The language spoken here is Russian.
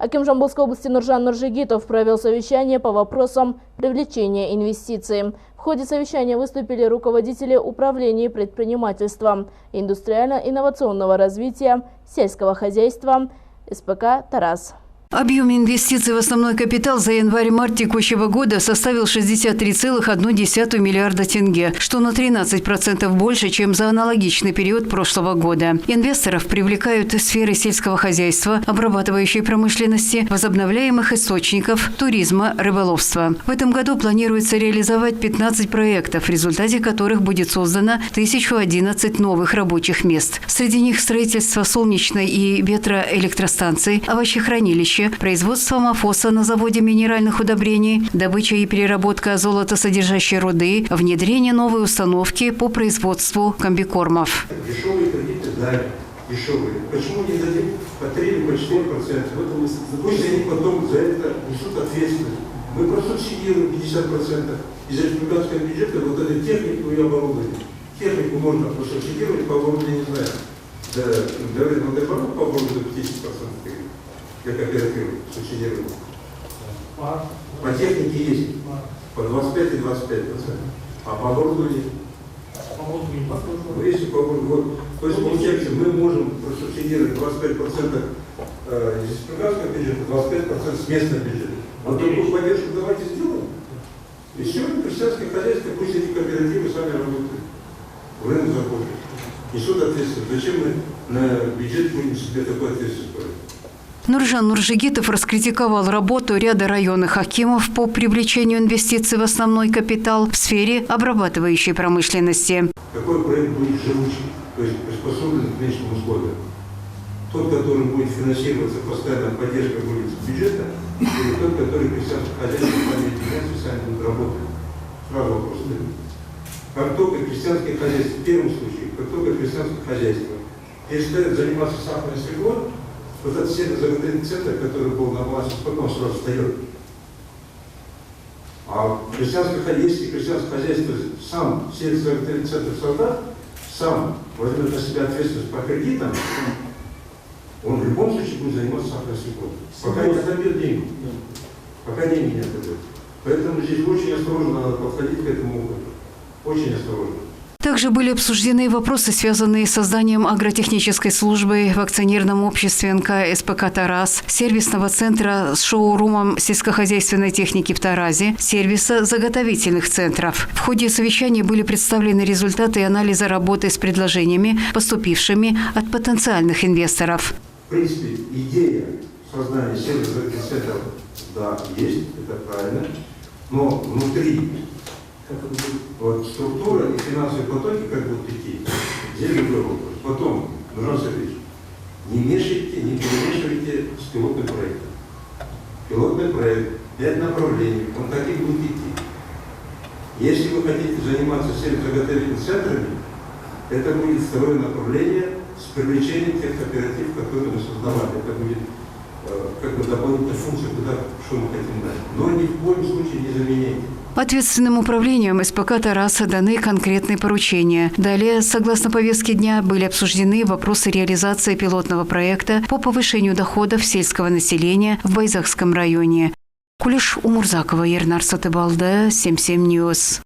Аким Жамбылской области Нуржан Нуржигитов провел совещание по вопросам привлечения инвестиций. В ходе совещания выступили руководители управления предпринимательства, индустриально-инновационного развития, сельского хозяйства, СПК «Тарас». Объем инвестиций в основной капитал за январь-март текущего года составил 63,1 миллиарда тенге, что на 13% больше, чем за аналогичный период прошлого года. Инвесторов привлекают сферы сельского хозяйства, обрабатывающей промышленности, возобновляемых источников, туризма, рыболовства. В этом году планируется реализовать 15 проектов, в результате которых будет создано 1011 новых рабочих мест. Среди них строительство солнечной и ветроэлектростанций, овощехранилищ, производство мафоса на заводе минеральных удобрений, добыча и переработка золотосодержащей руды, внедрение новой установки по производству комбикормов. Дешевые кредиты, да, дешевые. Почему не дадим по 3 или по 4%? Пусть они потом за это несут ответственность. Мы просубсидируем 50% из республиканского бюджета вот эту технику и оборудование. Технику можно просубсидировать, по оборудованию не знаю. Да, говорят, надо по оборудованию 50%. Я кооператив субсидирую. По технике есть по 25 и 25%. А по оборудованию? Если по оборудованию. То есть, получается, мы можем просубсидировать 25% из республиканского бюджета, 25% с местного бюджета. Вот такую поддержку давайте сделаем. И сегодня крестьянское хозяйство, пусть эти кооперативы сами работают. В рынок заходят. Несут ответственность. Зачем мы на бюджет будем себе такую ответственность брать? Нуржан Нуржигитов раскритиковал работу ряда районных акимов по привлечению инвестиций в основной капитал в сфере обрабатывающей промышленности. Какой проект будет живучий, то есть приспособлен к нынешним условиям? Тот, который будет финансироваться, постоянно поддержка будет с бюджета, или тот, который крестьянское хозяйство планирует финансировать, сами будут работать? Сразу вопрос стоит. Как только крестьянское хозяйство, в первом случае, как только крестьянское хозяйство перестает заниматься сахарной свеклой, вот этот сельскохозяйственный центр, который был на балансе, потом сразу встает. А если крестьянское хозяйство сам сельскохозяйственный центр солдат, сам возьмет на себя ответственность по кредитам, он в любом случае будет заниматься сахарной свеклой. Пока не отобьет деньги. Пока деньги не отобьет. Поэтому здесь очень осторожно надо подходить к этому опыту. Очень осторожно. Также были обсуждены вопросы, связанные с созданием агротехнической службы в акционерном обществе НК СПК «Тарас», сервисного центра с шоурумом сельскохозяйственной техники в Таразе, сервиса заготовительных центров. В ходе совещания были представлены результаты анализа работы с предложениями, поступившими от потенциальных инвесторов. В принципе, идея создания сервисных центров, да, есть, это правильно, но внутри вот структура и финансовые потоки как будут идти. Здесь другой вопрос. Потом, Нуржан Сергеевич, не мешайте, не перемешивайте с пилотным проектом. Пилотный проект, 5 направлений, он так и будет идти. Если вы хотите заниматься сельскохозяйственными центрами, это будет второе направление с привлечением тех кооперативов, которые мы создавали. Это будет как бы дополнительная функция, куда, что мы хотим дать. Но ни в коем случае не заменяйте. Ответственным управлением СПК «Тараса» даны конкретные поручения. Далее, согласно повестке дня, были обсуждены вопросы реализации пилотного проекта по повышению доходов сельского населения в Байзакском районе. Кулиш Умурзакова, Ернар Сатыбалды, 77 News.